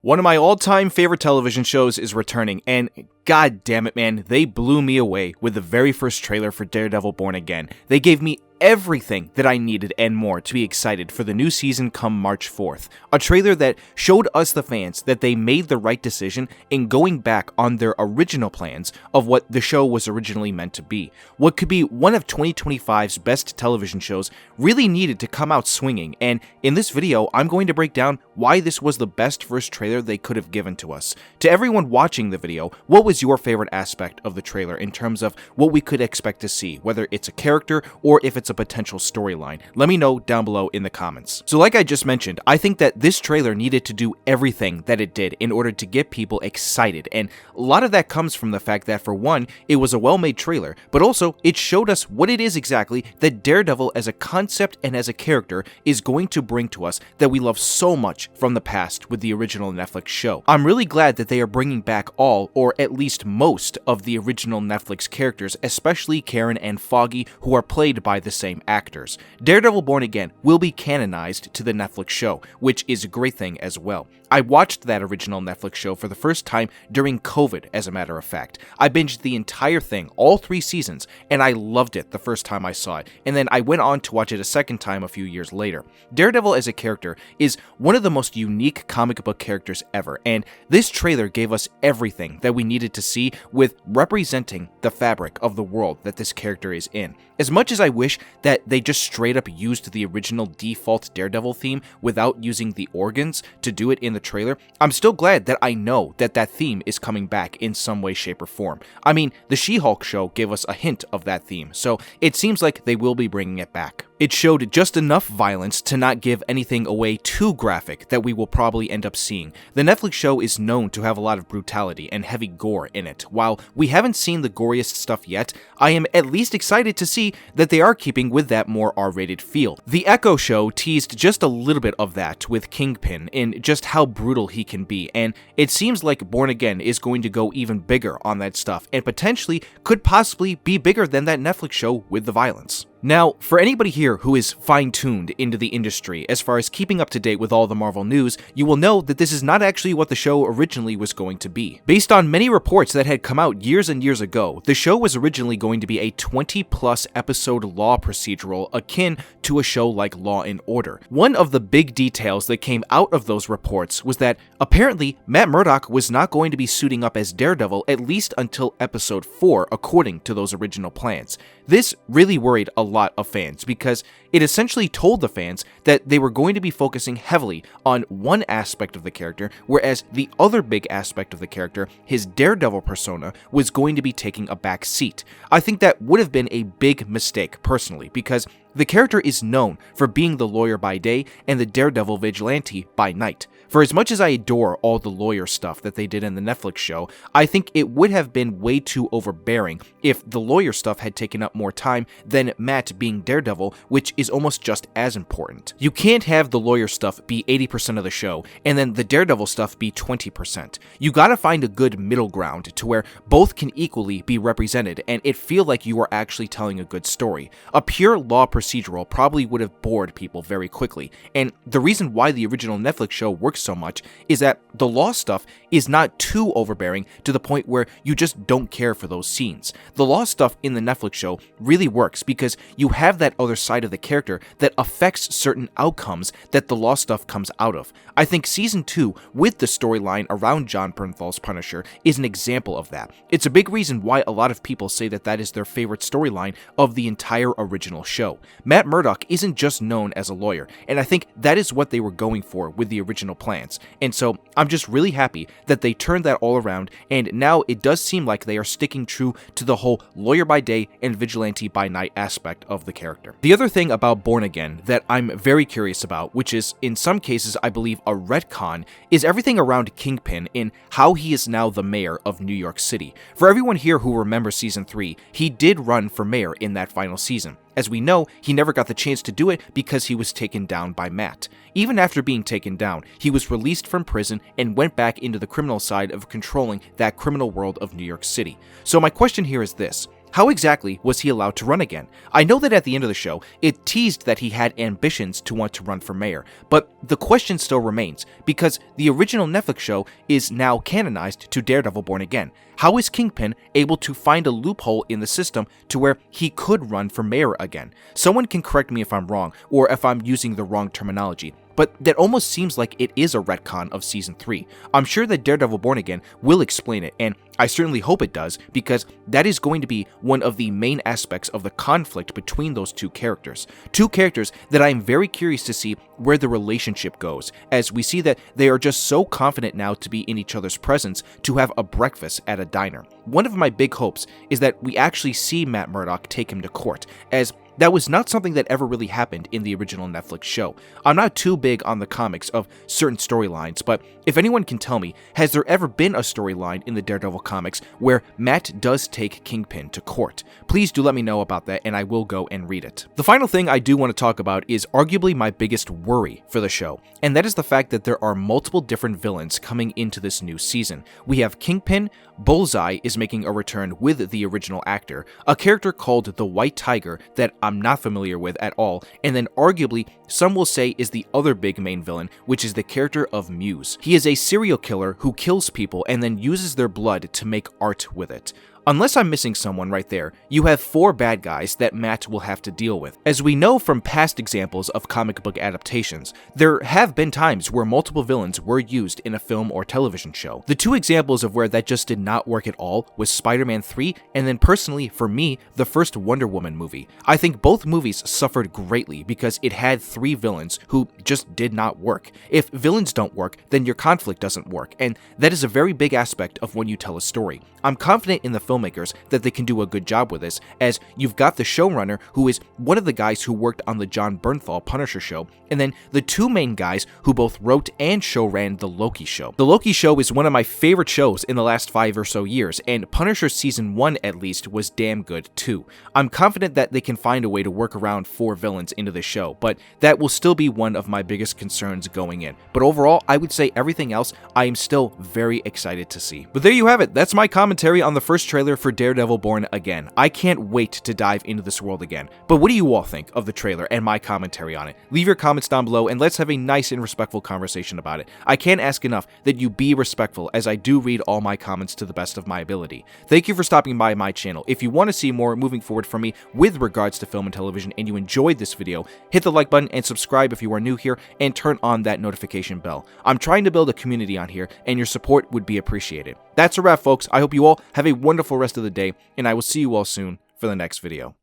One of my all-time favorite television shows is returning, and god damn it, man, they blew me away with the very first trailer for Daredevil Born Again. They gave me everything that I needed and more to be excited for the new season come March 4th. A trailer that showed us the fans that they made the right decision in going back on their original plans of what the show was originally meant to be. What could be one of 2025's best television shows really needed to come out swinging, and in this video, I'm going to break down why this was the best first trailer they could have given to us. To everyone watching the video, what was your favorite aspect of the trailer in terms of what we could expect to see, whether it's a character or if it's a potential storyline? Let me know down below in the comments. So like I just mentioned, I think that this trailer needed to do everything that it did in order to get people excited, and a lot of that comes from the fact that, for one, it was a well-made trailer, but also it showed us what it is exactly that Daredevil as a concept and as a character is going to bring to us that we love so much from the past with the original Netflix show. I'm really glad that they are bringing back all, or at least most, of the original Netflix characters, especially Karen and Foggy, who are played by the same actors. Daredevil Born Again will be canonized to the Netflix show, which is a great thing as well. I watched that original Netflix show for the first time during COVID, as a matter of fact. I binged the entire thing, all 3 seasons, and I loved it the first time I saw it, and then I went on to watch it a second time a few years later. Daredevil as a character is one of the most unique comic book characters ever, and this trailer gave us everything that we needed to see with representing the fabric of the world that this character is in. As much as I wish that they just straight up used the original default Daredevil theme without using the organs to do it in the trailer, I'm still glad that I know that that theme is coming back in some way, shape, or form. I mean, the She-Hulk show gave us a hint of that theme, so it seems like they will be bringing it back. It showed just enough violence to not give anything away too graphic that we will probably end up seeing. The Netflix show is known to have a lot of brutality and heavy gore in it. While we haven't seen the goriest stuff yet, I am at least excited to see that they are keeping with that more R-rated feel. The Echo show teased just a little bit of that with Kingpin in just how brutal he can be, and it seems like Born Again is going to go even bigger on that stuff and potentially could possibly be bigger than that Netflix show with the violence. Now, for anybody here who is fine-tuned into the industry as far as keeping up to date with all the Marvel news, you will know that this is not actually what the show originally was going to be. Based on many reports that had come out years and years ago, the show was originally going to be a 20-plus episode law procedural akin to a show like Law & Order. One of the big details that came out of those reports was that apparently Matt Murdock was not going to be suiting up as Daredevil at least until episode 4, according to those original plans. This really worried a lot of fans because it essentially told the fans that they were going to be focusing heavily on one aspect of the character, whereas the other big aspect of the character, his Daredevil persona, was going to be taking a back seat. I think that would have been a big mistake, personally, because the character is known for being the lawyer by day and the Daredevil vigilante by night. For as much as I adore all the lawyer stuff that they did in the Netflix show, I think it would have been way too overbearing if the lawyer stuff had taken up more time than Matt being Daredevil, which is almost just as important. You can't have the lawyer stuff be 80% of the show, and then the Daredevil stuff be 20%. You gotta find a good middle ground to where both can equally be represented, and it feel like you are actually telling a good story. A pure law procedural probably would have bored people very quickly, and the reason why the original Netflix show works so much is that the law stuff is not too overbearing to the point where you just don't care for those scenes. The law stuff in the Netflix show really works because you have that other side of the character that affects certain outcomes that the law stuff comes out of. I think season 2, with the storyline around Jon Bernthal's Punisher, is an example of that. It's a big reason why a lot of people say that that is their favorite storyline of the entire original show. Matt Murdock isn't just known as a lawyer, and I think that is what they were going for with the original plans. And so I'm just really happy that they turned that all around, and now it does seem like they are sticking true to the whole lawyer by day and vigilante by night aspect of the character. The other thing about Born Again that I'm very curious about, which is in some cases I believe a retcon, is everything around Kingpin in how he is now the mayor of New York City. For everyone here who remembers season 3, he did run for mayor in that final season. As we know, he never got the chance to do it because he was taken down by Matt. Even after being taken down, he was released from prison and went back into the criminal side of controlling that criminal world of New York City. So my question here is this: How exactly was he allowed to run again? I know that at the end of the show, it teased that he had ambitions to want to run for mayor, but the question still remains, because the original Netflix show is now canonized to Daredevil Born Again. How is Kingpin able to find a loophole in the system to where he could run for mayor again? Someone can correct me if I'm wrong, or if I'm using the wrong terminology, but that almost seems like it is a retcon of Season 3. I'm sure that Daredevil Born Again will explain it, and I certainly hope it does, because that is going to be one of the main aspects of the conflict between those two characters. Two characters that I am very curious to see where the relationship goes, as we see that they are just so confident now to be in each other's presence to have a breakfast at a diner. One of my big hopes is that we actually see Matt Murdock take him to court, as that was not something that ever really happened in the original Netflix show. I'm not too big on the comics of certain storylines, but if anyone can tell me, has there ever been a storyline in the Daredevil comics where Matt does take Kingpin to court? Please do let me know about that, and I will go and read it. The final thing I do want to talk about is arguably my biggest worry for the show, and that is the fact that there are multiple different villains coming into this new season. We have Kingpin, Bullseye is making a return with the original actor, a character called the White Tiger that I'm not familiar with at all, and then arguably some will say is the other big main villain, which is the character of Muse. He is a serial killer who kills people and then uses their blood to make art with it. Unless I'm missing someone right there, you have 4 bad guys that Matt will have to deal with. As we know from past examples of comic book adaptations, there have been times where multiple villains were used in a film or television show. The 2 examples of where that just did not work at all was Spider-Man 3, and then personally, for me, the first Wonder Woman movie. I think both movies suffered greatly because it had 3 villains who just did not work. If villains don't work, then your conflict doesn't work, and that is a very big aspect of when you tell a story. I'm confident in the filmmakers that they can do a good job with this, as you've got the showrunner, who is one of the guys who worked on the Jon Bernthal Punisher show, and then the 2 main guys who both wrote and show-ran the Loki show. The Loki show is one of my favorite shows in the last 5 or so years, and Punisher Season 1 at least was damn good too. I'm confident that they can find a way to work around 4 villains into the show, but that will still be one of my biggest concerns going in. But overall, I would say everything else I am still very excited to see. But there you have it, that's my commentary on the first trailer for Daredevil Born Again. I can't wait to dive into this world again. But what do you all think of the trailer and my commentary on it? Leave your comments down below and let's have a nice and respectful conversation about it. I can't ask enough that you be respectful, as I do read all my comments to the best of my ability. Thank you for stopping by my channel. If you want to see more moving forward from me with regards to film and television and you enjoyed this video, hit the like button and subscribe if you are new here and turn on that notification bell. I'm trying to build a community on here and your support would be appreciated. That's a wrap, folks. I hope you all have a wonderful rest of the day, and I will see you all soon for the next video.